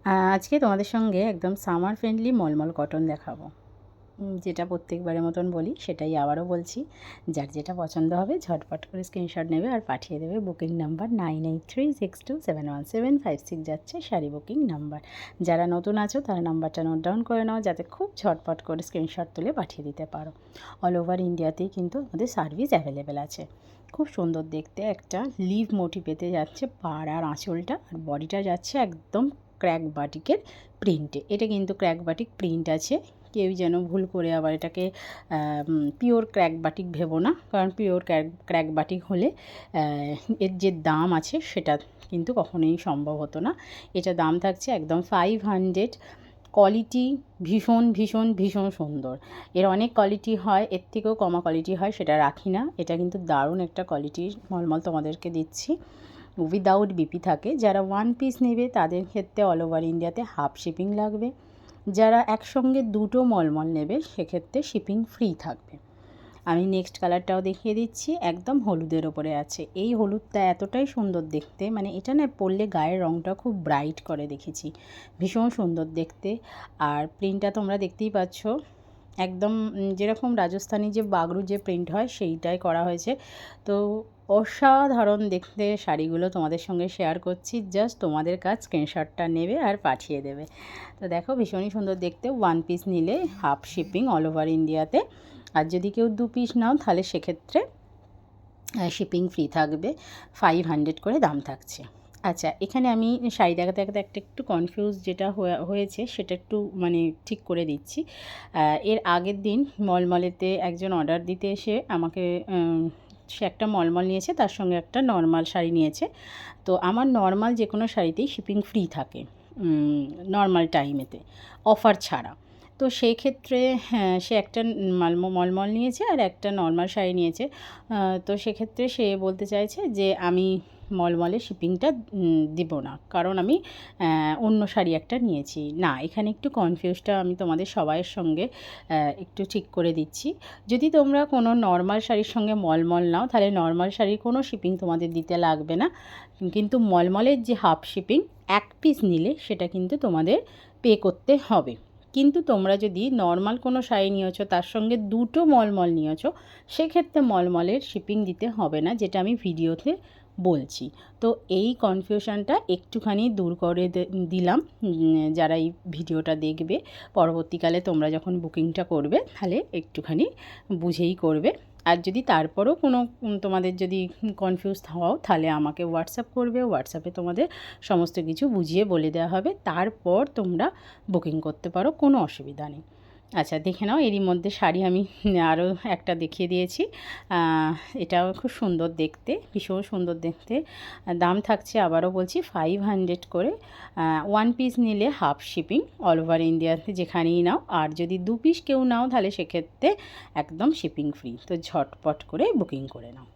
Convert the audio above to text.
আজকে তোমাদের সঙ্গে একদম সামার ফ্রেন্ডলি মলমল কটন দেখাবো। যেটা প্রত্যেকবারের মতন বলি সেটাই আবারও বলছি, যার যেটা পছন্দ হবে ঝটপট করে স্ক্রিনশট নেবে আর পাঠিয়ে দেবে। বুকিং নাম্বার 9836271756 যাচ্ছে শাড়ি বুকিং নাম্বার। যারা নতুন আছো তারা নাম্বারটা নোট ডাউন করে নাও, যাতে খুব ঝটপট করে স্ক্রিনশট তুলে পাঠিয়ে দিতে পারো। অল ওভার ইন্ডিয়াতেই কিন্তু আমাদের সার্ভিস অ্যাভেলেবেল আছে। খুব সুন্দর দেখতে একটা লিভ মোটিভ পেতে যাচ্ছে পাড় আর আঁচলটা, আর বডিটা যাচ্ছে একদম ক্র্যাক বাটিকের প্রিন্টে। এটা কিন্তু ক্র্যাক বাটিক প্রিন্ট আছে, কেউ যেন ভুল করে আবার এটাকে পিওর ক্র্যাক বাটিক ভেবো না, কারণ পিওর ক্র্যাক বাটিক হলে এর যে দাম আছে সেটা কিন্তু কখনোই সম্ভব হতো না। এটা দাম থাকছে একদম 500। কোয়ালিটি ভীষণ ভীষণ ভীষণ সুন্দর। এর অনেক কোয়ালিটি হয়, এর থেকেও কমা কোয়ালিটি হয়, সেটা রাখি না। এটা কিন্তু দারুণ একটা কোয়ালিটির মলমল তোমাদেরকে দিচ্ছি। উইদাউট বিপি থাকে। যারা ওয়ান পিস নেবে তাদের ক্ষেত্রে অল ওভার ইন্ডিয়াতে হাফ শিপিং লাগবে। যারা একসঙ্গে দুটো মলমল নেবে সেক্ষেত্রে শিপিং ফ্রি থাকবে। আমি নেক্সট কালারটাও দেখিয়ে দিচ্ছি, একদম হলুদের ওপরে আছে। এই হলুদটা এতটাই সুন্দর দেখতে, মানে এটা না পরলে গায়ের রঙটা খুব ব্রাইট করে, দেখেছি ভীষণ সুন্দর দেখতে। আর প্রিন্টটা তোমরা দেখতেই পাচ্ছ, একদম যেরকম রাজস্থানি যে বাগরু যে প্রিন্ট হয় সেইটাই করা হয়েছে। তো অসাধারণ দেখতে শাড়িগুলো তোমাদের সঙ্গে শেয়ার করছি। জাস্ট তোমাদের কাজ স্ক্রিনশটটা নেবে আর পাঠিয়ে দেবে। তো দেখো ভীষণই সুন্দর দেখতে। ওয়ান পিস নিলে হাফ শিপিং অল ওভার ইন্ডিয়াতে, আর যদি কেউ 2 পিস নাও তাহলে সেক্ষেত্রে শিপিং ফ্রি থাকবে। 500 করে দাম থাকছে। আচ্ছা, এখানে আমি শাড়ি দেখাতে দেখাতে একটু কনফিউজ যেটা হয়েছে সেটা একটু মানে ঠিক করে দিচ্ছি। এর আগের দিন মলমলেতে একজন অর্ডার দিতে এসে আমাকে সে একটা মলমল নিয়েছে, তার সঙ্গে একটা নর্মাল শাড়ি নিয়েছে। তো আমার নর্মাল যে কোনো শাড়িতেই শিপিং ফ্রি থাকে নর্মাল টাইমেতে, অফার ছাড়া। তো সেই ক্ষেত্রে হ্যাঁ, সে একটা মলমল নিয়েছে আর একটা নর্মাল শাড়ি নিয়েছে। তো সেক্ষেত্রে সে বলতে চাইছে যে আমি মলমলে শিপিংটা দিব না, কারণ আমি অন্য শাড়ি একটা নিয়েছি। না, এখানে একটু কনফিউজটা আমি তোমাদের সবাইয়ের সঙ্গে একটু ঠিক করে দিচ্ছি। যদি তোমরা কোনো নর্মাল শাড়ির সঙ্গে মলমল নাও তাহলে নর্মাল শাড়ির কোনো শিপিং তোমাদের দিতে লাগবে না, কিন্তু মলমলের যে হাফ শিপিং এক পিস নিলে সেটা কিন্তু তোমাদের পে করতে হবে। কিন্তু তোমরা যদি নর্মাল কোনো শাড়ি নিয়েছো তার সঙ্গে দুটো মলমল নিয়েছো, সেক্ষেত্রে মলমলের শিপিং দিতে হবে না, যেটা আমি ভিডিওতে বলছি। তো এই কনফিউশনটা একটুখানি দূর করে দিলাম। যারা এই ভিডিওটা দেখবে পরবর্তীকালে তোমরা যখন বুকিংটা করবে তাহলে একটুখানি বুঝেই করবে। আর যদি তারপরও কোনো তোমাদের যদি কনফিউজ হও তাহলে আমাকে হোয়াটসঅ্যাপ করবে, হোয়াটসঅ্যাপে তোমাদের সমস্ত কিছু বুঝিয়ে বলে দেওয়া হবে, তারপর তোমরা বুকিং করতে পারো, কোনো অসুবিধা নেই। আচ্ছা, দেখে নাও এরই মধ্যে শাড়ি আমি আরও একটা দেখিয়ে দিয়েছি। এটাও খুব সুন্দর দেখতে, ভীষণ সুন্দর দেখতে। দাম থাকছে আবারও বলছি 500 করে। ওয়ান পিস নিলে হাফ শিপিং অল ওভার ইন্ডিয়াতে যেখানেই নাও, আর যদি 2 পিস কেউ নাও তাহলে সেক্ষেত্রে একদম শিপিং ফ্রি। তো ঝটপট করে বুকিং করে নাও।